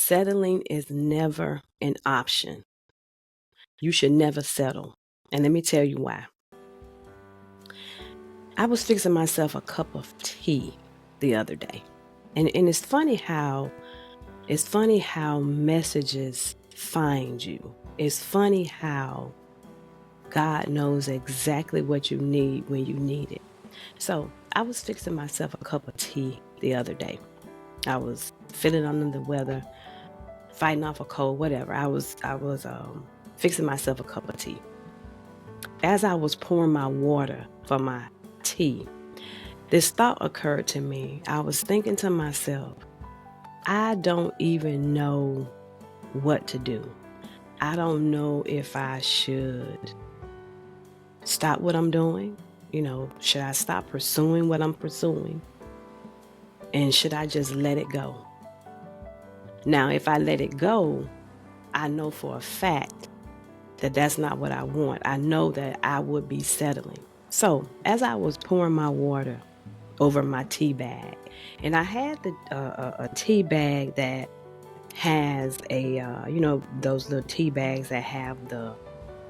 Settling is never an option. You should never settle. And let me tell you why. I was fixing myself a cup of tea the other day. And it's funny how messages find you. It's funny how God knows exactly what you need when you need it. So I was fixing myself a cup of tea the other day. I was feeling under the weather, fighting off a cold, whatever. I was fixing myself a cup of tea. As I was pouring my water for my tea, this thought occurred to me. I was thinking to myself, I don't even know what to do. I don't know if I should stop what I'm doing. Should I stop pursuing what I'm pursuing? And should I just let it go? Now, if I let it go, I know for a fact that that's not what I want. I know that I would be settling. So as I was pouring my water over my tea bag, and I had a tea bag that has those little tea bags that have the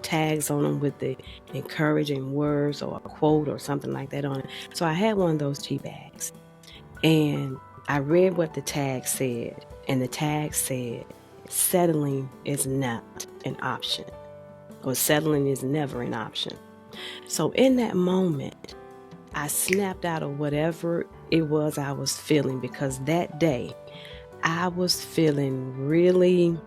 tags on them with the encouraging words or a quote or something like that on it. So I had one of those tea bags, and I read what the tag said, and the tag said, settling is not an option, or settling is never an option. So in that moment, I snapped out of whatever it was I was feeling, because that day I was feeling really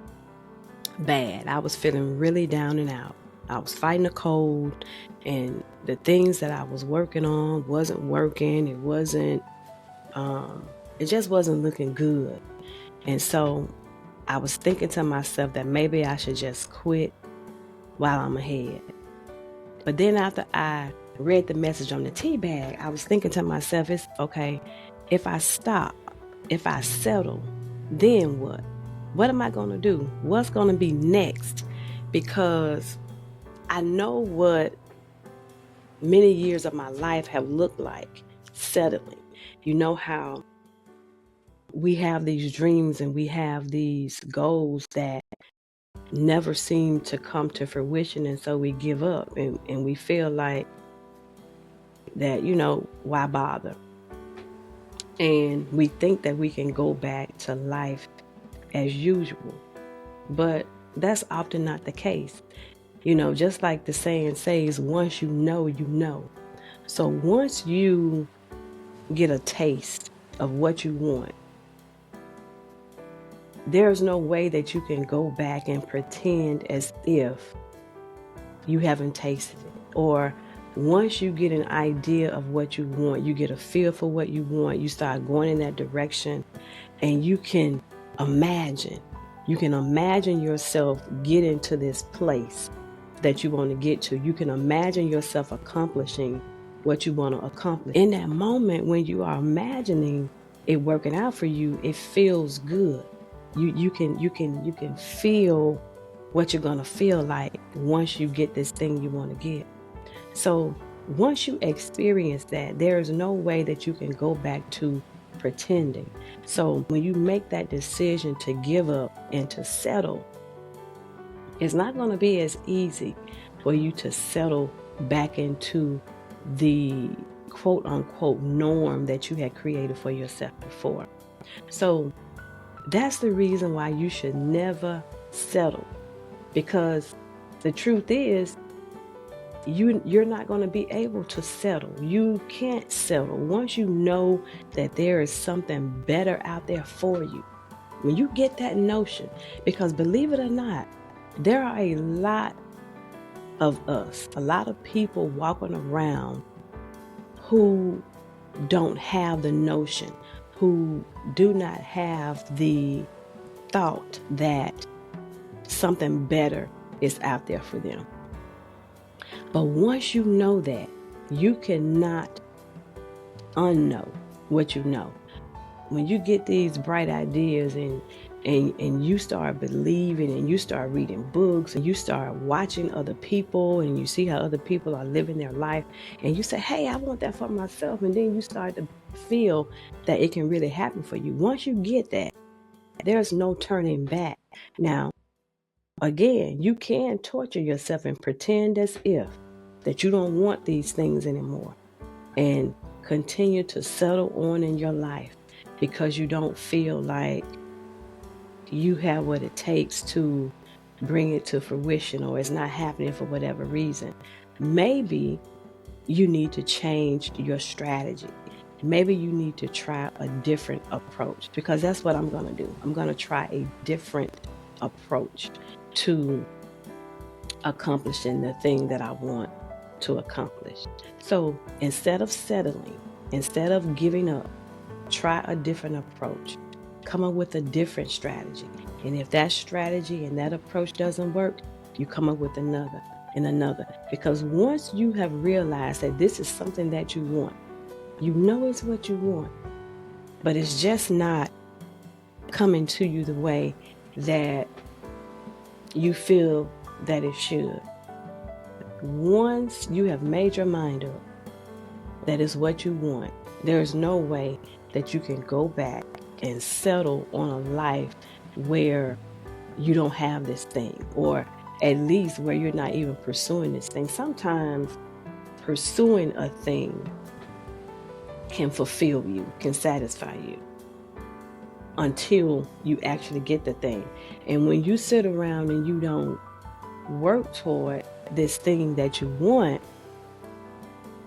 bad. I was feeling really down and out. I was fighting a cold, and the things that I was working on wasn't working. It just wasn't looking good. And so I was thinking to myself that maybe I should just quit while I'm ahead. But then after I read the message on the tea bag, I was thinking to myself, it's okay, if I stop, if I settle, then what? What am I going to do? What's going to be next? Because I know what many years of my life have looked like settling. You know how we have these dreams and we have these goals that never seem to come to fruition, and so we give up and we feel like that, why bother? And we think that we can go back to life as usual, but that's often not the case. Just like the saying says, once you know, you know. So once you get a taste of what you want, there's no way that you can go back and pretend as if you haven't tasted it. Or once you get an idea of what you want, you get a feel for what you want, you start going in that direction, and you can imagine yourself getting to this place that you want to get to. You can imagine yourself accomplishing what you want to accomplish. In that moment, when you are imagining it working out for you, it feels good. You can feel what you're going to feel like once you get this thing you want to get. So once you experience that, there is no way that you can go back to pretending. So when you make that decision to give up and to settle, it's not going to be as easy for you to settle back into the quote unquote norm that you had created for yourself before. So that's the reason why you should never settle, because the truth is you're not going to be able to settle. You can't settle once you know that there is something better out there for you. When you get that notion, because believe it or not, there are a lot of us, a lot of people walking around who don't have the notion, who do not have the thought that something better is out there for them. But once you know that, you cannot unknow what you know. When you get these bright ideas and you start believing and you start reading books and you start watching other people and you see how other people are living their life and you say, hey, I want that for myself. And then you start to feel that it can really happen for you. Once you get that, There's no turning back. Now, again, you can torture yourself and pretend as if that you don't want these things anymore and continue to settle on in your life because you don't feel like you have what it takes to bring it to fruition, or it's not happening for whatever reason. Maybe you need to change your strategy. Maybe you need to try a different approach, because that's what I'm going to do. I'm going to try a different approach to accomplishing the thing that I want to accomplish. So instead of settling, instead of giving up, try a different approach. Come up with a different strategy. And if that strategy and that approach doesn't work, you come up with another and another. Because once you have realized that this is something that you want, you know it's what you want, but it's just not coming to you the way that you feel that it should. Once you have made your mind up that is what you want, there is no way that you can go back and settle on a life where you don't have this thing, or at least where you're not even pursuing this thing. Sometimes pursuing a thing can fulfill you, can satisfy you until you actually get the thing. And when you sit around and you don't work toward this thing that you want,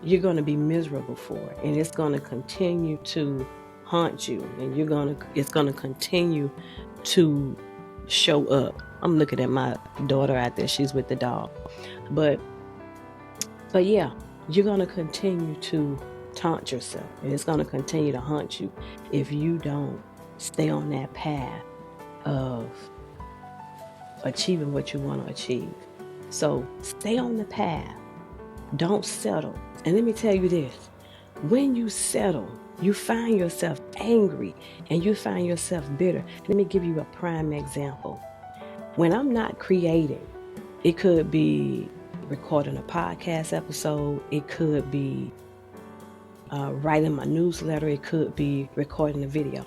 you're going to be miserable for it, and it's going to continue to haunt you, and it's going to continue to show up. I'm looking at my daughter out there, she's with the dog, but yeah, you're going to continue to taunt yourself, and it's going to continue to haunt you if you don't stay on that path of achieving what you want to achieve. So stay on the path. Don't settle. And let me tell you this, when you settle, you find yourself angry and you find yourself bitter. Let me give you a prime example. When I'm not creating, it could be recording a podcast episode, it could be writing my newsletter, it could be recording a video.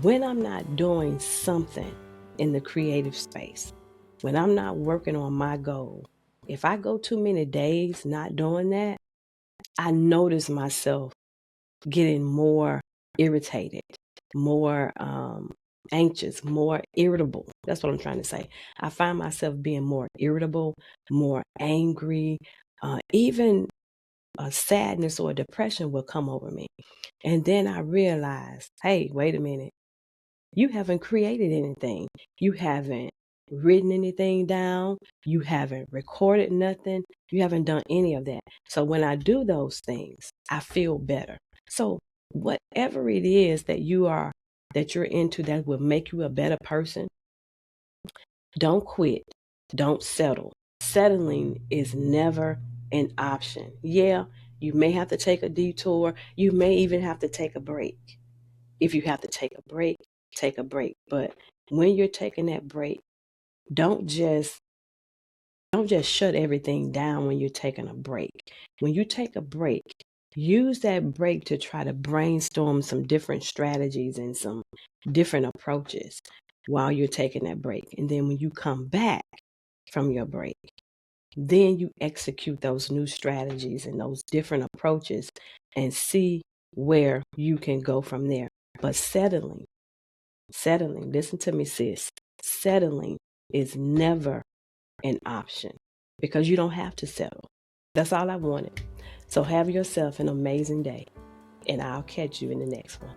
When I'm not doing something in the creative space, when I'm not working on my goal, if I go too many days not doing that, I notice myself getting more irritated, more anxious, more irritable. That's what I'm trying to say. I find myself being more irritable, more angry, even a sadness or depression will come over me. And then I realize, hey, wait a minute. You haven't created anything. You haven't written anything down. You haven't recorded nothing. You haven't done any of that. So when I do those things, I feel better. So whatever it is that you're into that will make you a better person, don't quit. Don't settle. Settling is never an option. Yeah, you may have to take a detour. You may even have to take a break. If you have to take a break, take a break. But when you're taking that break, don't just shut everything down when you're taking a break. When you take a break, use that break to try to brainstorm some different strategies and some different approaches while you're taking that break. And then when you come back from your break, then you execute those new strategies and those different approaches and see where you can go from there. But settling, listen to me, sis, settling is never an option, because you don't have to settle. That's all I wanted. So have yourself an amazing day, and I'll catch you in the next one.